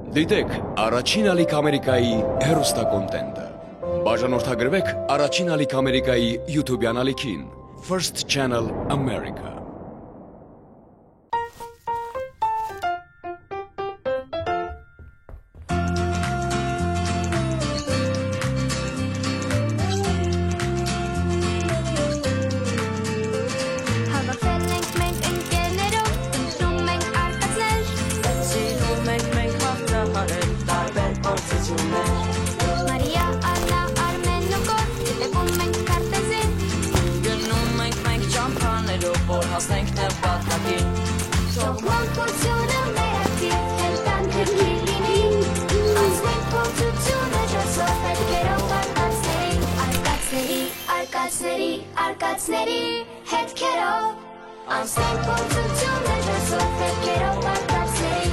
Դիտեք առաջին ալիք Ամերիկայի հեռուստակոնտենտը։ Բաժանորդագրվեք առաջին ալիք Ամերիկայի YouTube-յան ալիքին First Channel America։ Արկածների հետքերով անցնենք փորձությունը ջասով հետքերով արկածների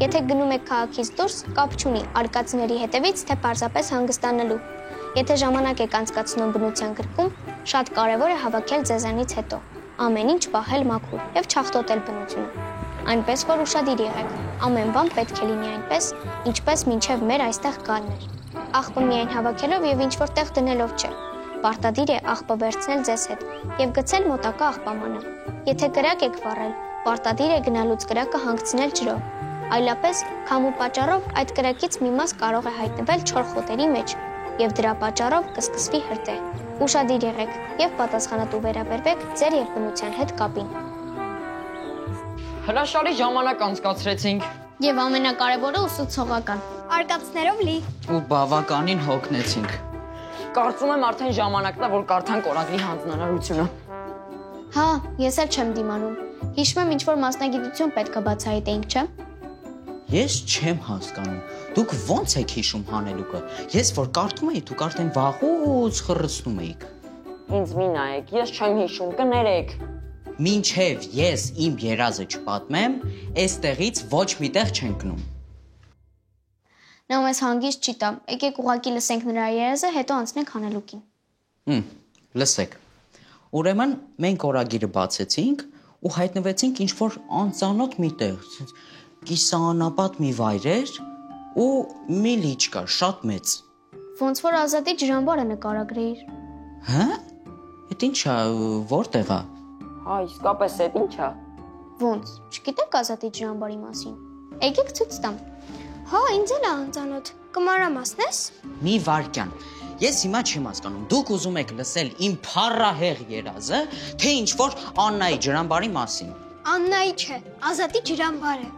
Եթե գնում եք քաղաքից դուրս, կապ չունի արկածների հետևից, թե պարզապես հանգստանալու։ Եթե ժամանակ եք անցկացնում բնության գրկում, շատ կարևոր է հավաքել ձեզանից հետո, ամեն ինչ պահել մաքուր եւ չախտոտել բնությունը։ Այնպես որ ուշադիր եղեք, ամեն բան պետք է լինի այնպես, ինչպես մինչև մեր այստեղ գալն էր։ Աղբը միայն հավաքելով եւ ինչ-որ տեղ դնելով չէ։ Պարտադիր է աղբը վերցնել ձեզ հետ եւ գցել մոտակա աղբամանը։ Եթե կրակ եք վառել, պարտադիր է գնալուց կրակը հանգցնել ջրով։ Այլապես քամու պատճառով այդ կրակից մի մաս կարող է հայտնվել չոր խոտերի մեջ եւ դրա պատճառով կսկսվի հրդեհ։ Ուշադիր եղեք եւ պատասխանատու վերաբերվեք ձեր եւ բնության հետ կապին։ Հրաշալի ժամանակ անցկացրեցինք։ Եվ ամենակարևորը ուսուցողական։ Արկածներով լի։ Ու բավականին հոգնեցինք։ Կարծում եմ արդեն ժամանակն է, որ կարդանք օրագրի հանձնարարությունը։ Հա, ես էլ չեմ դիմանում։ Հիշում եմ ինչ-որ մասնագիտություն պետք է բացահայտեինք, չէ՞։ Ես չեմ հասկանում։ Դուք ո՞նց եք հիշում հանելուկը։ Ես որ կարդում էի, դուք արդեն վաղուց խռցնում էիք։ Ինձ մի նայեք, ես չեմ հիշում, կներեք։ Մինչև ես իմ երազը չպատմեմ, այստեղից ոչ միտեղ չենք գնում։ Նա մեզ հանգիստ չի տա։ Եկեք ուղակի լսենք նրա երազը, հետո անցնենք հանելուկին։ Լսեք։ Ուրեմն մենք օրագիրը բացեցինք ու հայտնվեցինք ինչ-որ անծանոթ միտեղ, կիսաանապատ մի վայր էր ու մի լիճ կար, շատ մեծ։ Ոնց որ Ազատի ջրամբարը նկարագրեիր։ Հա՞։ Էդ ի՞նչ է, որտեղ է։ Հա, իսկապես էդ ի՞նչ է։ Ոնց, չգիտեք Ազատի ջրամբարի մասին։ Եկեք ցույց տամ։ Հա, ինձ էլ է անծանոթ։ Կմանրամասնես։ Մի վարքյան։ Ես հիմա չեմ հասկանում, դուք ուզում եք լսել իմ փառահեղ երազը, թե ինչ-որ Աննայի ջրամբարի մասին։ Աննայի չէ, Ազատի ջրամբարը։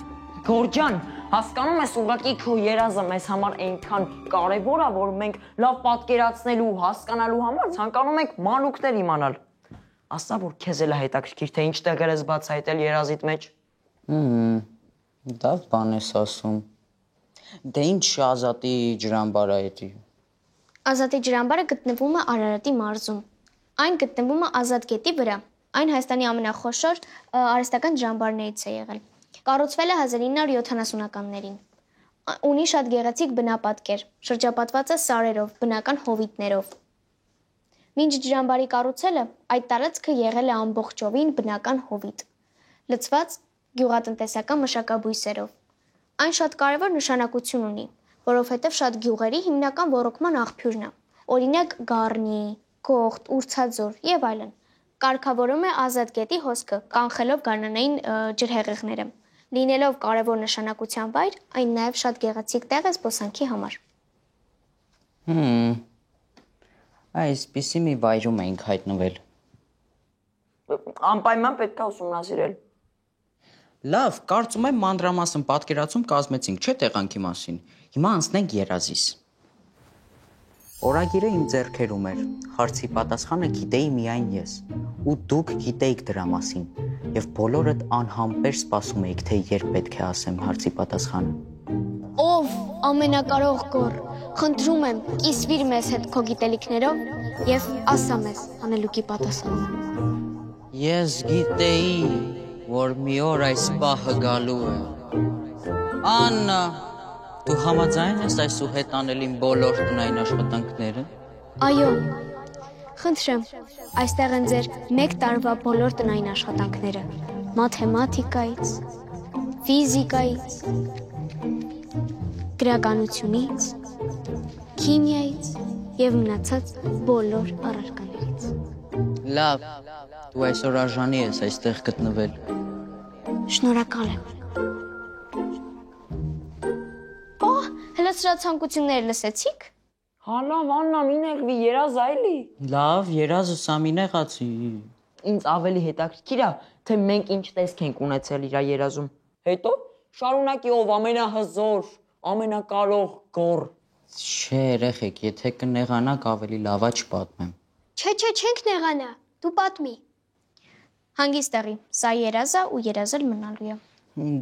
Գորջան, հասկանում ես ուղղակի քո երազը մեզ համար այնքան կարևոր է, որ մենք լավ պատկերացնելու, հասկանալու համար ցանկանում ենք մանուկներ իմանալ։ Ասա, որ քեզ էլ է հետաքրքիր, թե ինչ տեղեր ես բացահայտել երազիդ մեջ։ Դա բան ես ասում։ Դե ինչ Ազատի ջրամբարը է։ Ազատի ջրամբարը գտնվում է Արարատի մարզում։ Այն գտնվում է Ազատ գետի վրա։ Այն Հայաստանի ամենախոշոր արհեստական ջրամբարներից է եղել։ Կառուցվել է 1970-ականներին։ Ունի շատ գեղեցիկ բնապատկեր, շրջապատված է սարերով, բնական հովիտներով։ Մինչ ջրամբարի կառուցելը այդ տարածքը եղել է ամբողջովին բնական հովիտ, լցված գյուղատնտեսական մշակաբույսերով։ Այն շատ կարևոր նշանակություն ունի, որովհետև շատ գյուղերի հիմնական ոռոգման աղբյուրն է։ Օրինակ Գառնի, Կողտ, Ուրցաձոր եւ այլն։ Կարգավորում է Ազատ գետի հոսքը, կանխելով գարնանային ջրհեղեղները։ Լինելով կարևոր նշանակության վայր, այն նաև շատ գեղեցիկ տեղ է զբոսանքի համար։ Այսպիսի մի վայրում ենք հայտնվել։ Անպայման պետք է ուսումնասիրել։ Լավ, կարծում եմ մանրամասն պատկերացում կազմեցինք, չէ՞ տեղանքի մասին։ Հիմա անցնենք երազիս։ Օրագիրը իմ ձեռքերում էր, հարցի պատասխանը գիտեի միայն ես, ու դուք գիտեիք դրա մասին, եւ բոլորդ անհամբեր սպասում էիք, թե երբ պետք է ասեմ հարցի պատասխանը։ Ով ամենակարող գոր, խնդրում եմ, կիսվիր մեզ հետ քո գիտելիքներով եւ ասա մեզ հանելուկի պատասխանը։ Ես գիտեի, որ մի օր այս պահը գալու է։ Աննա, դու համաձայն ես այս ու հետ անել իմ բոլոր տնային աշխատանքները։ Այո, Խնդրեմ, այստեղ են ձեր 1 տարվա բոլոր տնային աշխատանքները. մաթեմատիկայից, ֆիզիկայից, գրականությունից, քիմիայից եւ մնացած բոլոր առարկաներից։ Լավ, դու այսօր արժանի ես այստեղ գտնվել։ Շնորհակալ եմ։ Հլացրացանկությունները լսեցիք։ Հալավ Աննա, մինեղվի երազա էլի։ Լավ, երազը սա մի նեղացի։ Ինձ ավելի հետաքրքիր է, թե մենք ինչ տեսք ենք ունեցել իր երազում։ Հետո շարունակի ով ամենահզոր, ամենակարող գոր։ Չէ, երեխեք, եթե կնեղանաք ավելի լավ է չպատմեմ։ Չէ, չենք նեղանա։ Դու պատմի։ Հանգիստ տեղի։ Սա երազա ու երազել մնալու է։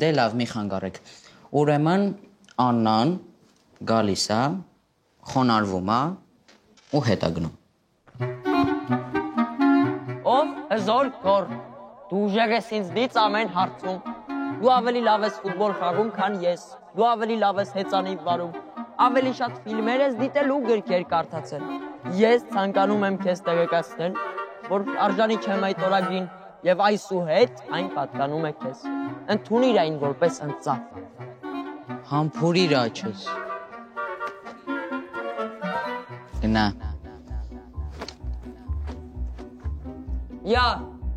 Դե լավ, մի խանգարեք։ Ուրեմն Աննան գալիս է, խոնարհվում է ու հետ է գնում։ Ով հզոր գոր։ Դու ուժեղ ես ինձնից ամեն հարցում։ Դու ավելի լավ ես ֆուտբոլ խաղում, քան ես։ Դու ավելի լավ ես հեծանիվ վարում։ Ավելի շատ ֆիլմեր ես դիտել ու գրքեր կարդացել։ Ես ցանկանում եմ քեզ տեղեկացնել, որ արժանի չեմ այդ օրագրին եւ այսուհետ այն պատկանում է քեզ։ Ընդունիր այն որպես ընծա։ Համբուրիր աչս։ Գնա։ Յա,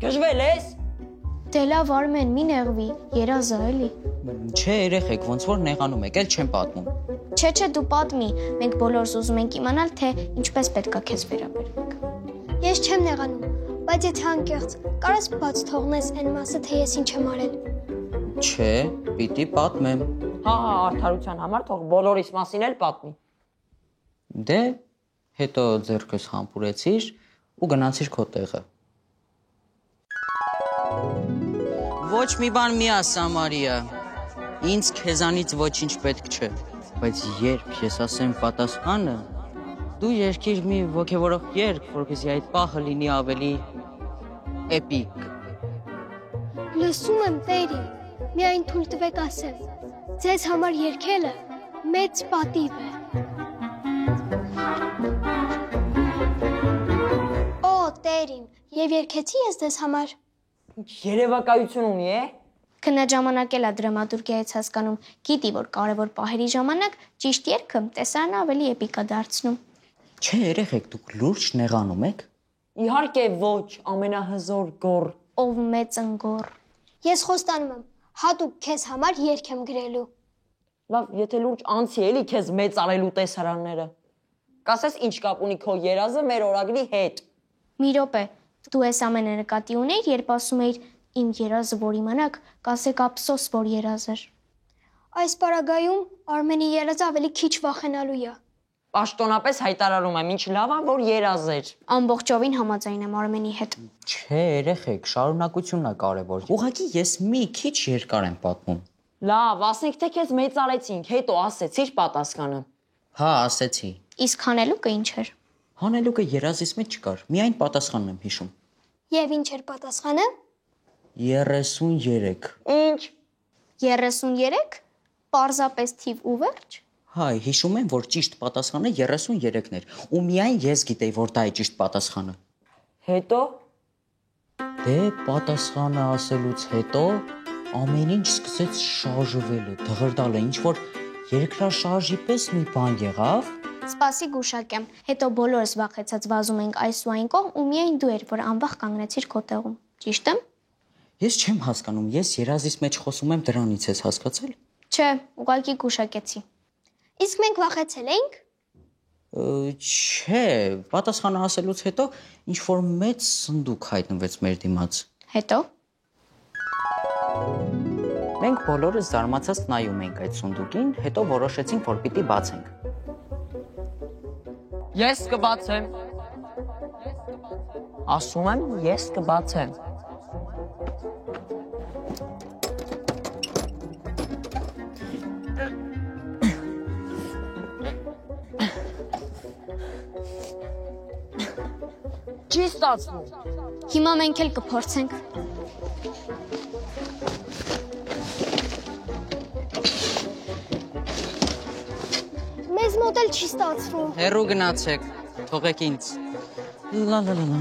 գժվել ես։ Դե լավ Արմեն, մի նեղվի, երազա էլի։ Չէ, երեխեք, ոնց որ նեղանում եք, էլ չեմ պատմում։ Չէ, դու պատմի։ Մենք բոլորս ուզում ենք իմանալ, թե ինչպես պետքա քեզ վերաբերվենք։ Ես չեմ նեղանում, բայց եթե անկեղծ, կարաս բաց թողնես այն մասը, թե ես ինչ եմ արել։ Չէ, պիտի պատմեմ։ Հա, արդարության համար թող բոլորիս մասին էլ պատմի։ Դե, հետո ձեռքս համբուրեցիր ու գնացիր քո տեղը։ Ոչ մի բան մի ասա, Մարիա։ Ինձ քեզանից ոչինչ պետք չէ, բայց երբ ես ասեմ պատասխանը, դու երգիր մի ոգևորող երգ, որպեսզի այդ պահը լինի ավելի էպիկ։ Լսում եմ, տերի, միայն թույլ տվեք ասեմ, ձեզ համար երգելը մեծ պատիվ է։ Օ, տերին, եւ երգեցի ես ձեզ համար։ Երևակայություն ունի է։ Քննաժամանակ էլ է դրամատուրգիայից հասկանում, գիտի, որ կարևոր պահերի ժամանակ ճիշտ երգը տեսարանը ավելի էպիկ է դարձնում։ Չէ, երեխեք, դուք լուրջ նեղանում եք։ Իհարկե ոչ, ամենահզոր գոր։ Ով մեծ ընգոր։ Ես խոստանում եմ, հատուկ քեզ համար երգ եմ գրելու։ Լավ, եթե լուրջ անցի էլի քեզ մեծ արելու տեսարանները։ Կասես ինչ կապ ունի քո երազը մեր օրագրի հետ։ Մի րոպե, դու ես ամենը նկատի ունեիր, երբ ասում էիր իմ երազը որ իմանաք, կասեք ափսոս որ երազ էր։ Այս պարագայում Արմենի երազը ավելի քիչ վախենալու է։ Պաշտոնապես հայտարարում եմ, ինչ լավ է, որ երազ էր։ Ամբողջովին համաձայն եմ Արմենի հետ։ Չէ, երեխեք, շարունակությունն է կարևոր։ Ուղղակի ես մի քիչ երկար եմ պատմում։ Լավ, ասենք թե քեզ մեծ արեցինք, հետո ասեցիր պատասխանը։ Հա, ասեցի։ Իսկ հանելուկը ինչ էր։ Հանելուկը երազից մեջ չկար, միայն պատասխանն եմ հիշում։ Եվ ինչ էր պատասխանը։ 33։ Ինչ։ 33, պարզապես թիվ ու վերջ։ Հայ, հիշում եմ, որ ճիշտ պատասխանը 33-ն էր, ու միայն ես գիտեի, որ դա է ճիշտ պատասխանը։ Հետո Դե պատասխանը ասելուց հետո ամեն ինչ սկսեց շարժվելը, դղրդալը, ինչ որ երկրաշարժի պես մի բան եղավ։ Սպասի գուշակեմ։ Հետո բոլորս վախեցած վազում ենք այս ու այն կողմ ու միայն դու էր, որ անվախ կանգնեցիր քո տեղում։ Ճիշտ եմ։ Ես չեմ հասկանում, ես երազից մեջ խոսում եմ դրանից ես հասկացել։ Չէ, ուղղակի գուշակեցի։ Իսկ մենք վախեցել էինք։ Չէ, պատասխանը ասելուց հետո ինչ որ մեծ սնդուկ հայտնվեց մեր դիմաց։ Հետո Մենք բոլորս զարմացած նայում ենք այդ սնդուկին, հետո որոշեցինք, որ պիտի բացենք։ ես կբացեմ։ Ասում եմ, ես կբացեմ։ Չի ստացվում։ հիմա մենք էլ կփորձենք։ Մեզ մոտ էլ չի ստացվում։ Հեռու գնացեք, թողեք ինձ։ Լա լա լա լա։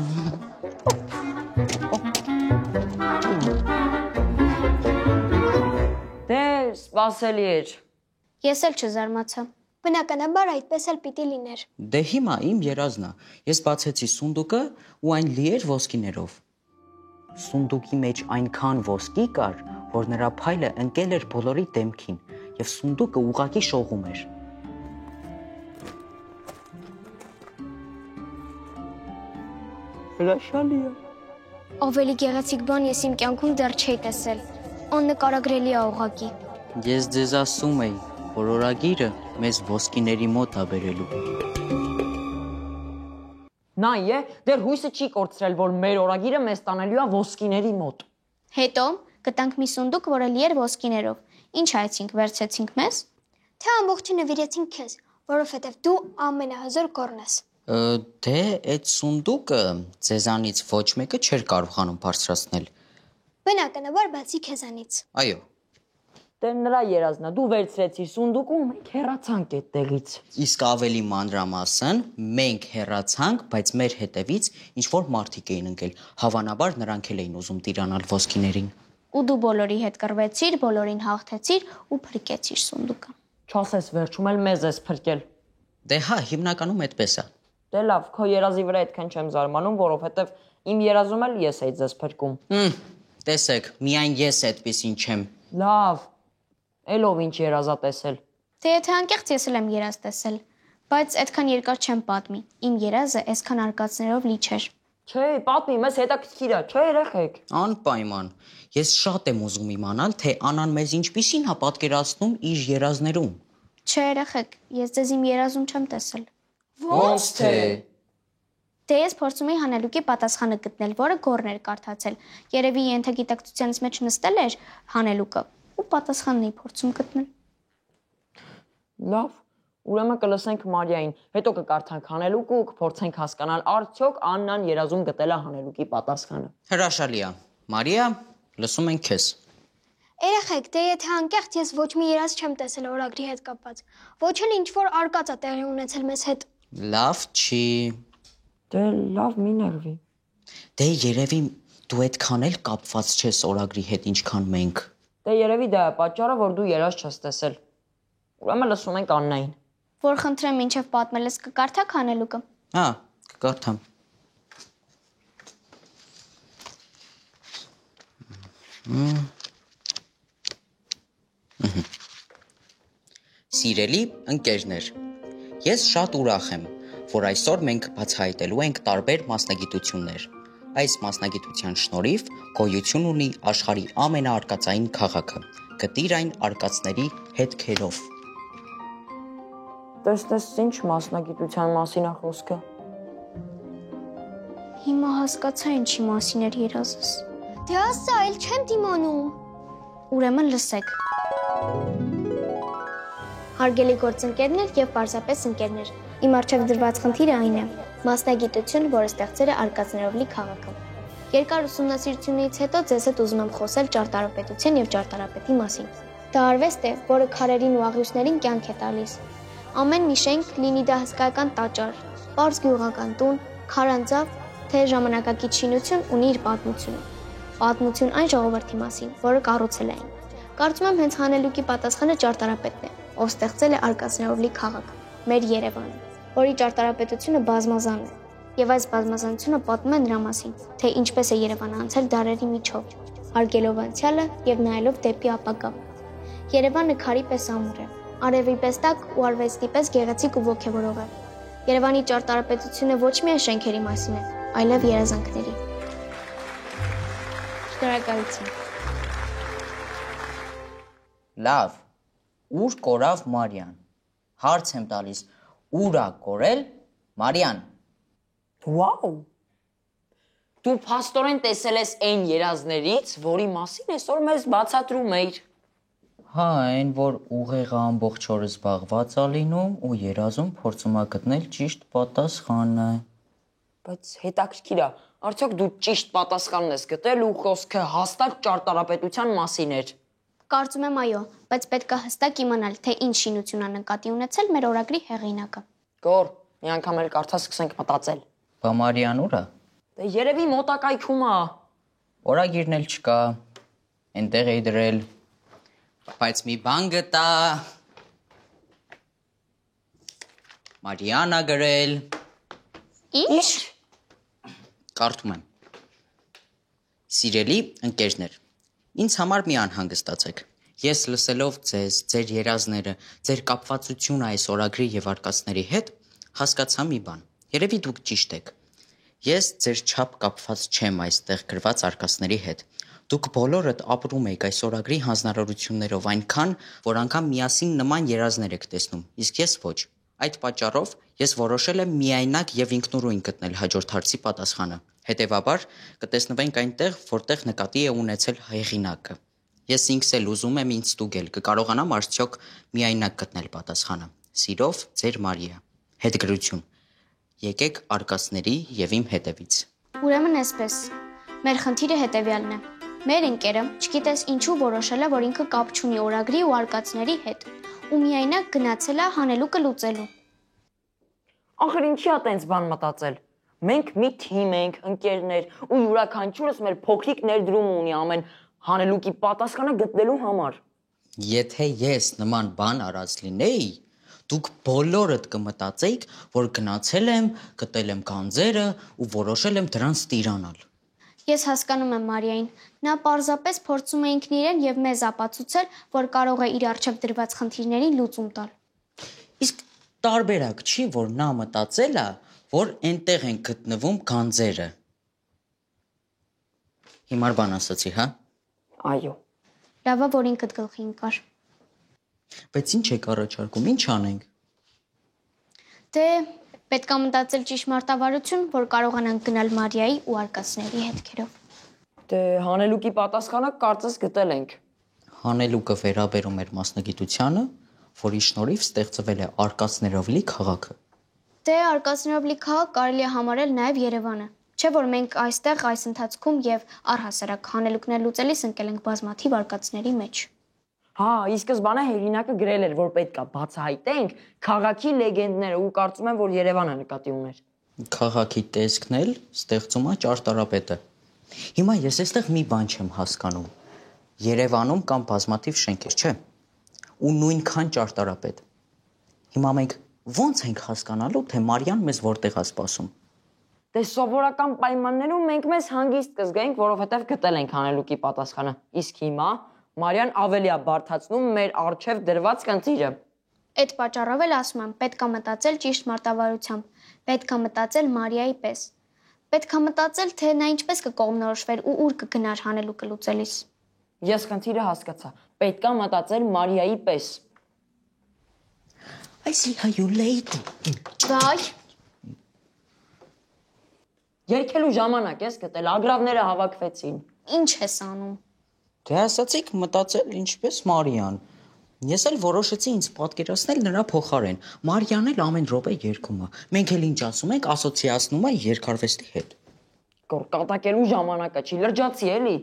Դե, սպասելի էր։ Ես էլ չզարմացա։ Բնականաբար այդպես էլ պիտի լիներ։ Դե հիմա իմ երազն է։ Ես բացեցի սունդուկը ու այն լի էր ոսկիներով։ Սունդուկի մեջ այնքան ոսկի կար, որ նրա փայլը ընկել էր բոլորի դեմքին, եւ սունդուկը ուղակի շողում էր։ Հրաշալի է։ Ավելի գեղեցիկ բան ես իմ կյանքում դեռ չէի տեսել։ Աննկարագրելի է ուղղակի։ Ես ձեզ ասում էի, որ օրագիրը մեզ ոսկիների մոտ է բերելու։ Նայ է, դեռ հույսը չի կորցրել, որ մեր օրագիրը մեզ տանելու է ոսկիների մոտ։ Հետո գտանք մի սունդուկ, որը լի էր ոսկիներով։ Ինչ հայեցինք, վերցեցինք մեզ։ Թե ամբողջը նվիրեցինք քեզ, որովհետև դու ամենահզոր կորն ես։ Դե այդ սունդուկը ձեզանից ոչ մեկը չէր կարողանում բարձրացնել։ Բնականաբար բացի քեզանից։ Այո։ Դե նրա երազն է, դու վերցրեցիր սունդուկը ու մենք հեռացանք այդտեղից։ Իսկ ավելի մանրամասն մենք հեռացանք, բայց մեր հետևից ինչ որ մարդիկ էին ընկել։ Հավանաբար նրանք էլ էին ուզում տիրանալ ոսկիներին։ Ու դու բոլորի հետ կռվեցիր, բոլորին հաղթեցիր ու փրկեցիր սունդուկը։ Չասես վերջում էլ մեզ ես փրկել։ Դե հա, հիմնականում այդպես է։ Դե լավ, քո երազի վրա այդքան չեմ զարմանում, որովհետև իմ երազում էլ ես էի ձեզ փրկում։ Տեսեք, միայն ես այդպեսին չեմ։ Լավ։ Էլով ինչ երազա տեսել։ Դե եթե անկեղծ ես էլ եմ երազ տեսել, բայց այդքան երկար չեմ պատմի։ Իմ երազը այսքան արկածներով լի չէր։ Չէ, պատմի, մեզ հետաքրքիր է, չէ երեխեք։ Անպայման։ Ես շատ եմ ուզում իմանալ, թե Անան մեզ ինչպիսին է պատկերացնում իր երազներում։ Չէ, երեխեք, ես ձեզ իմ երազում չեմ տեսել։ Ոնց թե։ Դե ես փորձում էի հանելուկի պատասխանը գտնել, որը Գորն էր կարդացել։ Երևի ենթագիտակցությանից մեջ նստել էր հանելուկը ու պատասխանն էի փորձում գտնել։ Լավ, ուրեմն կլսենք Մարիային, հետո կկարդանք հանելուկը ու կփորձենք հասկանալ արդյոք Աննան երազում գտել է հանելուկի պատասխանը։ Հրաշալի է։ Մարիա, լսում ենք քեզ։ Երեխեք, դե եթե անկեղծ ես ոչ մի երազ չեմ տեսել օրագրի հետ կապված։ Ոչ էլ ինչ որ արկած է տեղի ունեցել մեզ հետ։ Լավ չի։ Դե լավ, մի ներվի։ Դե երևի դու այդքան էլ կապված չես օրագրի հետ, ինչքան մենք։ Դե երևի դա է պատճառը, որ դու երազ չես տեսել։ Ուրեմն լսում ենք Աննային։ Որ խնդրեմ ինչև պատմել ես կկարդաք հանելուկը։ Հա, կկարդամ։ Սիրելի ընկերներ, ես շատ ուրախ եմ, որ այսօր մենք բացահայտելու ենք տարբեր մասնագիտություններ։ Այս մասնագիտության շնորհիվ գոյություն ունի աշխարհի ամենաարկածային քաղաքը։ Գտիր այն արկածների հետքերով։ Տես ինչ մասնագիտության մասին է խոսքը։ Հիմա հասկացա ինչի մասին էր երազս։ Դե ասա, այլ չեմ դիմանում։ Ուրեմն լսեք։ Հարգելի գործընկերներ եւ պարզապես ընկերներ, իմ առջև դրված խնդիրը այն է. մասնագիտություն, որը ստեղծել է արկածներով լի քաղաքը։ Երկար ուսումնասիրությունից հետո ձեզ հետ ուզում եմ խոսել ճարտարապետության եւ ճարտարապետի մասին։ Դա արվեստ է, որը քարերին ու աղյուսներին կյանք է տալիս։ Ամեն մի շենք, լինի դա հսկայական տաճար, պարզ գյուղական տուն, քարանձավ, թե ժամանակակից շինություն, ունի իր պատմությունը։ Պատմություն այն ժողովրդի մասին, որը կառուցել էին։ Կարծում եմ հենց հանելուկի պատասխանը ճարտարապետն է, ով ստեղծել է արկածներով լի քաղաք, մեր Երևանը, որի ճարտարապետությունը բազմազան է, եւ այս բազմազանությունը պատմում է նրա մասին, թե ինչպես է Երևանը անցել դարերի միջով, հարգելով անցյալը եւ նայելով դեպի ապագա։ Երևանը քարի պես ամուր է, արևի պես տաք ու արվեստի պես գեղեցիկ ու ոգևորող է։ Երևանի ճարտարապետությունը ոչ միայն շենքերի մասին է, այլև երազանքների։ Շնորհակալություն։ Լավ, ուր կորավ Մարիան։ Հարց եմ տալիս, ուր է կորել Մարիան։ Վաու։ Դու փաստորեն տեսել ես այն երազներից, որի մասին այսօր մեզ բացատրում էիր։ Հա, այն որ ուղեղը ամբողջ օրը զբաղված է լինում ու երազում փորձում է գտնել ճիշտ պատասխանը։ Բայց հետաքրքիր է, արդյոք դու ճիշտ պատասխանն ես գտել ու խոսքը հաստատ ճարտարապետության մասին էր։ Կարծում եմ այո, բայց պետք է հստակ իմանալ, թե ինչ շինություն է նկատի ունեցել մեր օրագրի հեղինակը։ Գոր, մի անգամ էլ կարդա սկսենք մտածել։ Բա Մարիան ուր է։ Դե երևի մոտակայքում է։ Օրագիրն էլ չկա։ Այնտեղ էի դրել։ Բայց մի բան գտա։ Մարիանա գրել։ Ինչ։ Կարդում եմ։ Սիրելի ընկերներ, ինձ համար մի անհանգստացեք։ Ես լսելով ձեզ, ձեր երազները, ձեր կապվածությունը այս օրագրի եւ արկածների հետ, հասկացա մի բան։ Երևի դուք ճիշտ եք։ Ես ձեր չափ կապված չեմ այստեղ գրված արկածների հետ։ Դուք բոլորդ ապրում եք այս օրագրի հանձնարարություններով այնքան, որ անգամ միասին նման երազներ եք տեսնում, իսկ ես ոչ։ Այդ պատճառով ես որոշել եմ միայնակ եւ ինքնուրույն գտնել հաջորդ հարցի պատասխանը։ Հետևաբար կտեսնվենք այնտեղ, որտեղ նկատի է ունեցել հեղինակը։ Ես ինքս էլ ուզում եմ ինձ ստուգել, կկարողանամ արդյոք միայնակ գտնել պատասխանը։ Սիրով, ձեր Մարիա։ Հետգրություն։ Եկեք արկածների եւ իմ հետևից։ Ուրեմն այսպես։ Մեր խնդիրը հետևյալն է։ Մեր ընկերը, չգիտես ինչու որոշել է, որ ինքը կապ չունի օրագրի ու արկածների հետ, ու միայնակ գնացել է հանելուկը լուծելու։ Ախր ինչի՞ է տենց բան մտածել։ Մենք մի թիմ ենք, ընկերներ, ու յուրաքանչյուրս մեր փոքրիկ ներդրումը ունի ամեն հանելուկի պատասխանը գտնելու համար։ Եթե ես նման բան արած լինեի, դուք բոլորդ կմտածեիք, որ գնացել եմ, գտել եմ գանձերը ու որոշել եմ դրանց տիրանալ։ Ես հասկանում եմ Մարիային։ Նա պարզապես փորձում է ինքն իրեն եւ մեզ ապացուցել, որ կարող է իր առջև դրված խնդիրներին լուծում տալ։ Իսկ տարբերակ չի, որ նա մտածել է, որ այնտեղ են գտնվում գանձերը։ Հիմար բան ասացի, հա։ Այո։ Լավա, որ ինքդ գլխի ընկար։ Բայց ինչ եք առաջարկում, ինչ անենք։ Դե պետք է մտածել ճիշմարտավարություն, որ կարողանանք գնալ Մարիայի ու արկածների հետքերով։ Դե հանելուկի պատասխանը կարծես գտել ենք։ Հանելուկը վերաբերում էր մասնագիտությանը, որի շնորհիվ ստեղծվել է արկածներով լի քաղաքը։ Դե արկածներով լի քաղաք կարելի է համարել նաև Երևանը։ Չէ՞ որ մենք այստեղ այս ընթացքում եւ առհասարակ հանելուկներ լուծելիս ընկել ենք բազմաթիվ արկածների մեջ։ Հա, ի սկզբանե հեղինակը գրել էր, որ պետք է բացահայտենք քաղաքի լեգենդները ու կարծում եմ, որ Երևանը նկատի ուներ։ Քաղաքի տեսքն էլ ստեղծում է ճարտարապետը։ Հիմա ես այստեղ մի բան չեմ հասկանում։ Երևանում կան բազմաթիվ շենքեր, չէ՞։ Ու նույնքան ճարտարապետ։ Հիմա մենք ո՞նց ենք հասկանալու, թե Մարիան մեզ որտեղ է սպասում։ Դե սովորական պայմաններում մենք մեզ հանգիստ կզգայինք, որովհետև գտել ենք հանելուկի պատասխանը։ Իսկ հիմա Մարիան ավելի է բարդացնում մեր առջև դրված խնդիրը։ Այդ պատճառով էլ ասում եմ, պետք է մտածել ճիշտ մարտավարությամբ, պետք է մտածել Մարիայի պես։ Պետք է մտածել, թե նա ինչպես կկողմնորոշվեր ու ուր կգնար հանելուկը լուծելիս։ Ես խնդիրը հասկացա։ Պետք է մտածել Մարիայի պես։ I see how you late. Վայ, Երգելու ժամանակ ես գտել, ագրավները հավաքվեցին։ ինչ ես անում։ Դե ասացիք մտածել ինչպես Մարիան։ Ես էլ որոշեցի ինձ պատկերացնել նրա փոխարեն։ Մարիան էլ ամեն րոպե երգում է։ Մենք էլ ինչ ասում ենք, ասոցիացնում է երկարվեստի հետ։ Կատակելու ժամանակը չի, լրջացի էլի։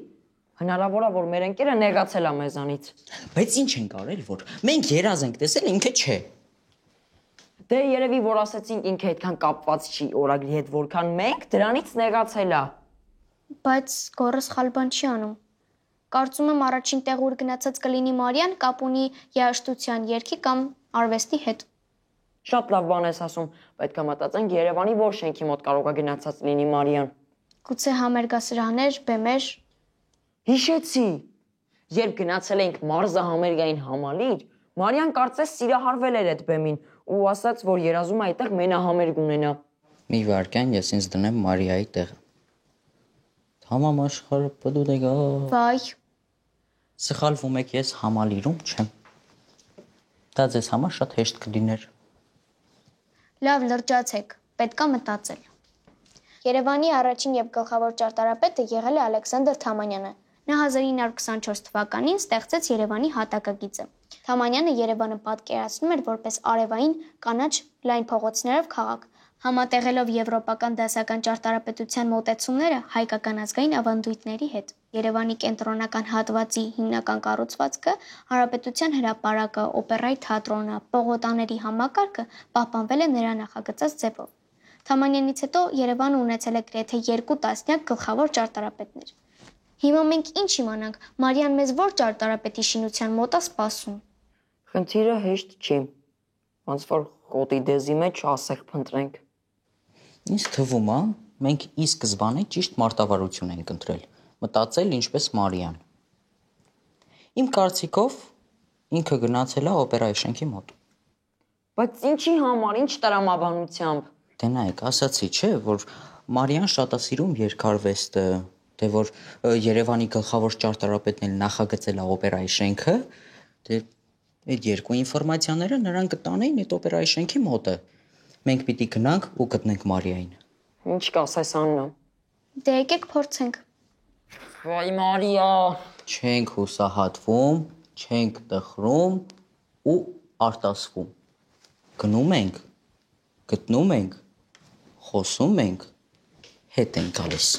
Հնարավոր է, որ մեր ընկերը նեղացել է մեզանից։ Բայց ինչ ենք արել, որ մենք երազ ենք տեսել, ինքը չէ։ Դե երևի որ ասեցինք ինքը այդքան կապված չի օրագրի հետ, որքան մենք դրանից նեղացել է։ Բայց գորը սխալ բան չի անում։ Կարծում եմ առաջին տեղ ուր գնացած կլինի Մարիան կապ ունի երաժշտության, երգի կամ արվեստի հետ։ Շատ լավ բան ես ասում, պետք է մտածենք Երևանի որ շենքի մոտ կարող է գնացած լինի Մարիան։ Գուցե համերգասրահներ, բեմեր։ Հիշեցի։ Երբ գնացել էինք մարզահամերգային համալիր, Մարիան կարծես սիրահարվել էր այդ բեմին ու ասաց, որ երազում է այդտեղ մենահամերգ ունենա։ Մի վարքյան ես ինձ դնեմ Մարիայի տեղը։ Համամ աշխարհը պդուդեգա։ Վայ, Սխալվում եք, ես համալիրում չեմ։ Դա ձեզ համար շատ հեշտ կլիներ։ լավ լրջացեք, պետք է մտածել։ Երևանի առաջին եւ գլխավոր ճարտարապետը եղել է Ալեքսանդր Թամանյանը։ Նա 1924 թվականին ստեղծեց Երևանի հատակագիծը։ Թամանյանը Երևանը պատկերացնում էր որպես արևային կանաչ լայն փողոցներով քաղաք, համատեղելով եվրոպական դասական ճարտարապետության մոտեցումները հայկական ազգային ավանդույթների հետ։ Երևանի կենտրոնական հատվածի հիմնական կառուցվածքը, Հանրապետության հրապարակը, օպերայի թատրոնը, պողոտաների համակարգը պահպանվել է նրա նախագծած ձևով։ Թամանյանից հետո Երևանը ունեցել է գրեթե 2 տասնյակ գլխավոր ճարտարապետներ։ Հիմա մենք ինչ իմանանք, Մարիան մեզ որ ճարտարապետի շինության մոտ է սպասում։ Խնդիրը հեշտ չի։ Ոնց որ խոտի դեզի մեջ ասեք փնտրենք։ Ինձ թվում է, մենք ի սկզբանե ճիշտ մարտավարություն ենք ընտրել, մտածել ինչպես Մարիան։ Իմ կարծիքով ինքը գնացել է օպերայի շենքի մոտ։ Բայց ինչի համար, ինչ տրամաբանությամբ։ Դե նայեք, ասացի, չէ, որ Մարիան շատ է սիրում երկարվեստը, թե որ Երևանի գլխավոր ճարտարապետն էլ նախագծել է օպերայի շենքը, դե այդ երկու ինֆորմացիաները նրան կտանեին այդ օպերայի շենքի մոտը։ Մենք պիտի գնանք ու գտնենք Մարիային։ Ինչ կասես Աննա։ Դե եկեք փորձենք։ Վայ Մարիա։ Չենք հուսահատվում, չենք տխրում ու արտասվում։ Գնում ենք, գտնում ենք, խոսում ենք, հետ ենք գալիս։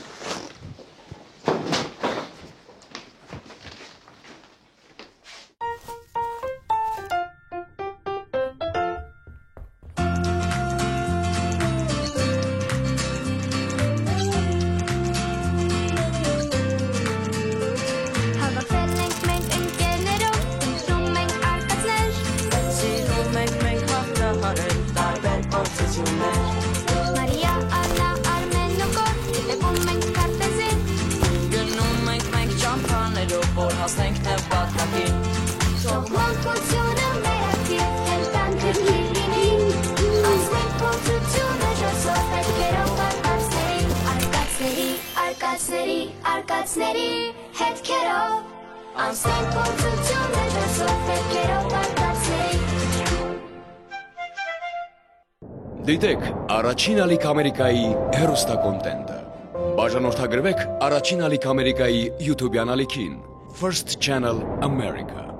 Արկածների հետքերով անցնենք փորձությունը դասով հետքերով արկածների Դիտեք Առաջին ալիք Ամերիկայի հեռուստակոնտենտը։ Բաժանորդագրվեք Առաջին ալիք Ամերիկայի YouTube-յան ալիքին First Channel America։